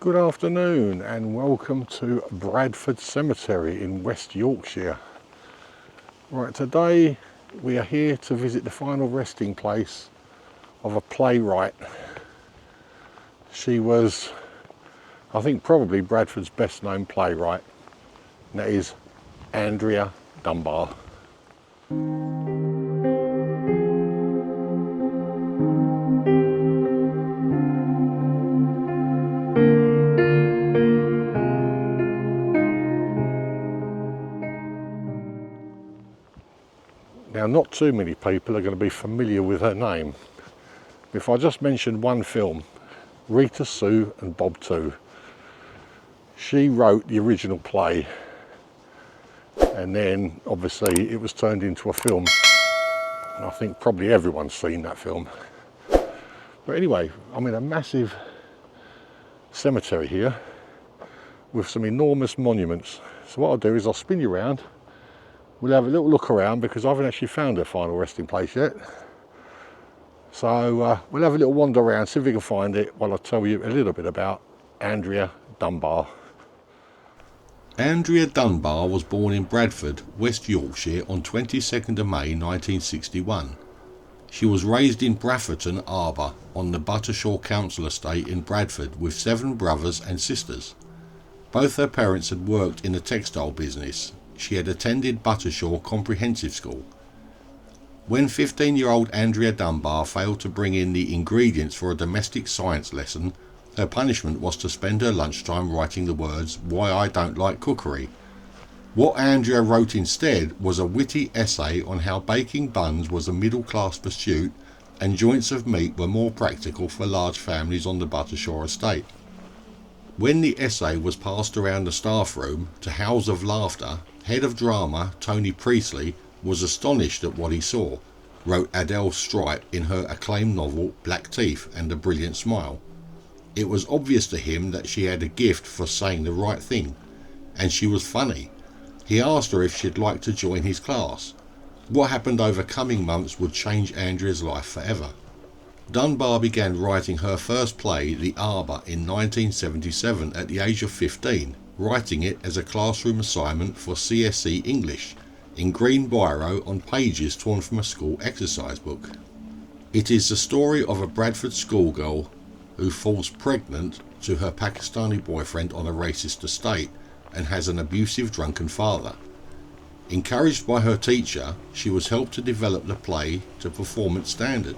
Good afternoon and welcome to Bradford Cemetery in West Yorkshire. Right, today we are here to visit the final resting place of a playwright. She was, I think, probably Bradford's best known playwright, and that is Andrea Dunbar. Now, not too many people are going to be familiar with her name. If I just mention one film, Rita Sue and Bob Too. She wrote the original play, and then obviously it was turned into a film, and I think probably everyone's seen that film. But anyway, I'm in a massive cemetery here with some enormous monuments. So what I'll do is I'll spin you around. We'll have a little look around because I haven't actually found her final resting place yet. So we'll have a little wander around, see if we can find it, while I tell you a little bit about Andrea Dunbar. Andrea Dunbar was born in Bradford, West Yorkshire on 22nd of May 1961. She was raised in Bradford Arbour on the Buttershaw Council estate in Bradford with 7 brothers and sisters. Both her parents had worked in the textile business. She had attended Buttershaw Comprehensive School. When 15-year-old Andrea Dunbar failed to bring in the ingredients for a domestic science lesson, her punishment was to spend her lunchtime writing the words, "Why I Don't Like Cookery." What Andrea wrote instead was a witty essay on how baking buns was a middle-class pursuit and joints of meat were more practical for large families on the Buttershaw estate. When the essay was passed around the staff room, to howls of laughter, head of drama Tony Priestley was astonished at what he saw, wrote Adele Stripe in her acclaimed novel Black Teeth and a Brilliant Smile. It was obvious to him that she had a gift for saying the right thing, and she was funny. He asked her if she'd like to join his class. What happened over coming months would change Andrea's life forever. Dunbar began writing her first play, The Arbour, in 1977 at the age of 15, writing it as a classroom assignment for CSE English, in green biro on pages torn from a school exercise book. It is the story of a Bradford schoolgirl who falls pregnant to her Pakistani boyfriend on a racist estate and has an abusive drunken father. Encouraged by her teacher, she was helped to develop the play to performance standard.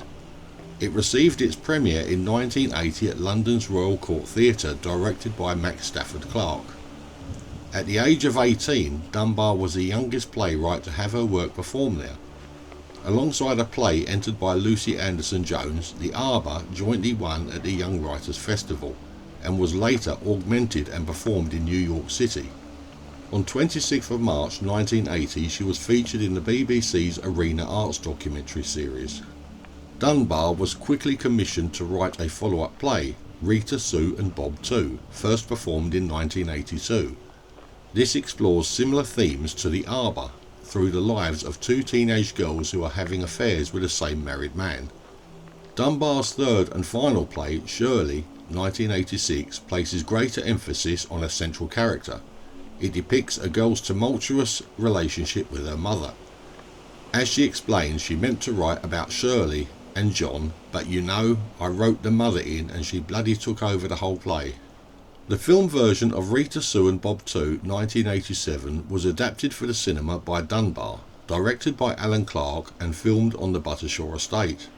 It received its premiere in 1980 at London's Royal Court Theatre, directed by Max Stafford Clark. At the age of 18, Dunbar was the youngest playwright to have her work performed there. Alongside a play entered by Lucy Anderson-Jones, The Arbour jointly won at the Young Writers' Festival and was later augmented and performed in New York City. On 26th of March 1980, she was featured in the BBC's Arena Arts documentary series. Dunbar was quickly commissioned to write a follow-up play, Rita Sue and Bob Too, first performed in 1982. This explores similar themes to The Arbour through the lives of 2 teenage girls who are having affairs with the same married man. Dunbar's third and final play, Shirley, 1986, places greater emphasis on a central character. It depicts a girl's tumultuous relationship with her mother. As she explains, she meant to write about Shirley and John, but I wrote the mother in and she bloody took over the whole play. The film version of Rita Sue and Bob Too, 1987, was adapted for the cinema by Dunbar, directed by Alan Clark and filmed on the Buttershaw estate.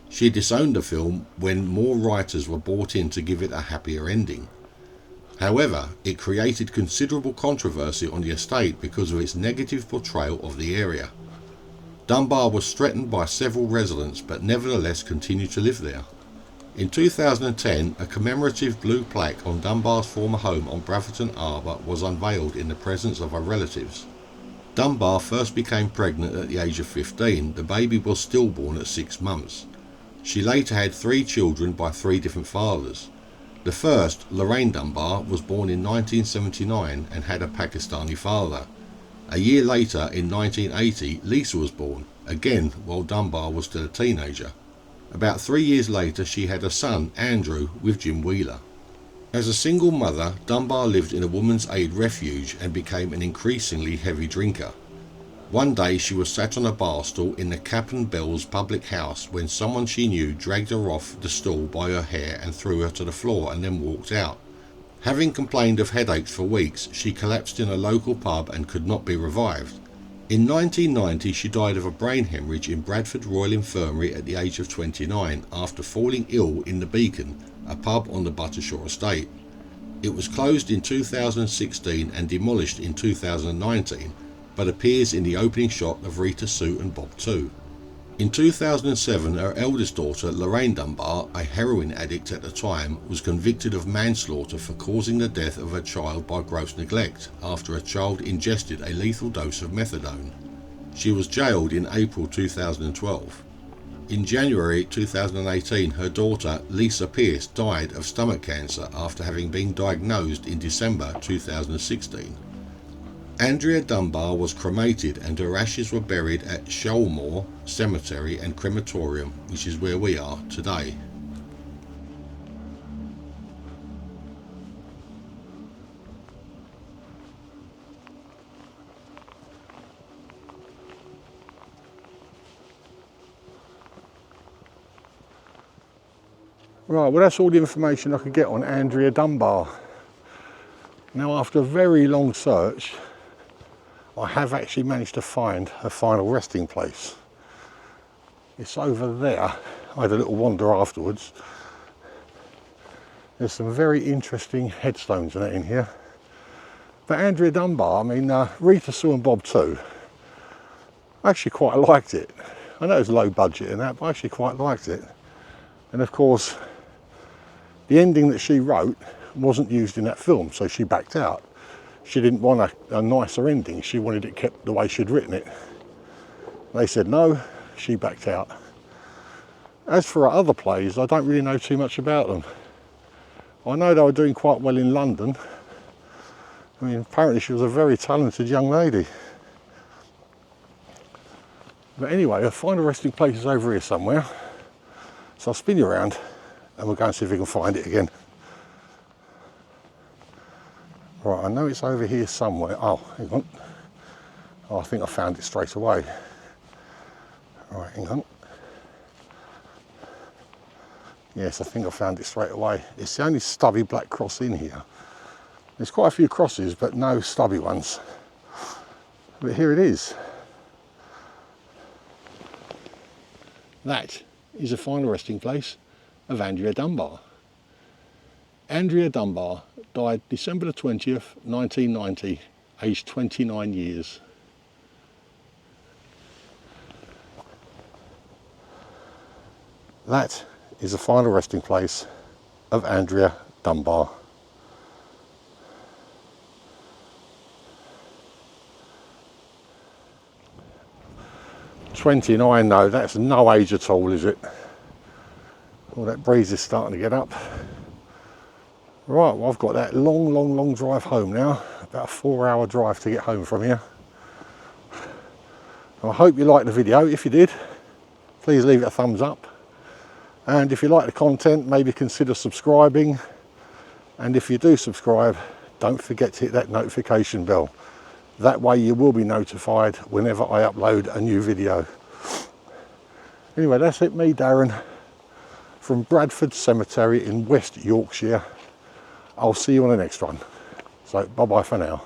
She disowned the film when more writers were brought in to give it a happier ending. However, it created considerable controversy on the estate because of its negative portrayal of the area. Dunbar was threatened by several residents but nevertheless continued to live there. In 2010, a commemorative blue plaque on Dunbar's former home on Bradford Arbour was unveiled in the presence of her relatives. Dunbar first became pregnant at the age of 15. The baby was stillborn at 6 months. She later had 3 children by 3 different fathers. The first, Lorraine Dunbar, was born in 1979 and had a Pakistani father. A year later, in 1980, Lisa was born, again while Dunbar was still a teenager. About 3 years later, she had a son, Andrew, with Jim Wheeler. As a single mother, Dunbar lived in a woman's aid refuge and became an increasingly heavy drinker. One day she was sat on a bar stool in the Cap and Bells public house when someone she knew dragged her off the stool by her hair and threw her to the floor and then walked out. Having complained of headaches for weeks, she collapsed in a local pub and could not be revived. In 1990 she died of a brain hemorrhage in Bradford Royal Infirmary at the age of 29 after falling ill in the Beacon, a pub on the Buttershaw estate. It was closed in 2016 and demolished in 2019, but appears in the opening shot of Rita Sue and Bob 2. In 2007, her eldest daughter, Lorraine Dunbar, a heroin addict at the time, was convicted of manslaughter for causing the death of her child by gross neglect after a child ingested a lethal dose of methadone. She was jailed in April 2012. In January 2018, her daughter, Lisa Pearce, died of stomach cancer after having been diagnosed in December 2016. Andrea Dunbar was cremated and her ashes were buried at Scholemoor Cemetery and Crematorium, which is where we are today. Right, well that's all the information I could get on Andrea Dunbar. Now after a very long search, I have actually managed to find her final resting place. It's over there. I had a little wander afterwards. There's some very interesting headstones and that in here. But Andrea Dunbar, I mean, Rita Sue and Bob 2, I actually quite liked it. I know it was low budget and that, but I actually quite liked it. And of course, the ending that she wrote wasn't used in that film, so she backed out. She didn't want a nicer ending, she wanted it kept the way she'd written it. They said no, she backed out. As for her other plays, I don't really know too much about them. I know they were doing quite well in London. I mean, apparently she was a very talented young lady. But anyway, her final resting place is over here somewhere. So I'll spin you around and we'll go and see if we can find it again. Right, I know it's over here somewhere. Oh, hang on. Oh, I think I found it straight away. Right, hang on. Yes, I think I found it straight away. It's the only stubby black cross in here. There's quite a few crosses, but no stubby ones. But here it is. That is the final resting place of Andrea Dunbar. Andrea Dunbar died December the 20th, 1990, aged 29 years. That is the final resting place of Andrea Dunbar. "29 though, that's no age at all, is it? Well, that breeze is starting to get up. Right, well I've got that long drive home now, about a 4-hour drive to get home from here. I hope you liked the video. If you did, please leave it a thumbs up. And if you like the content, maybe consider subscribing. And if you do subscribe, don't forget to hit that notification bell. That way you will be notified whenever I upload a new video. Anyway, that's it, me, Darren, from Bradford Cemetery in West Yorkshire. I'll see you on the next one. So bye bye for now.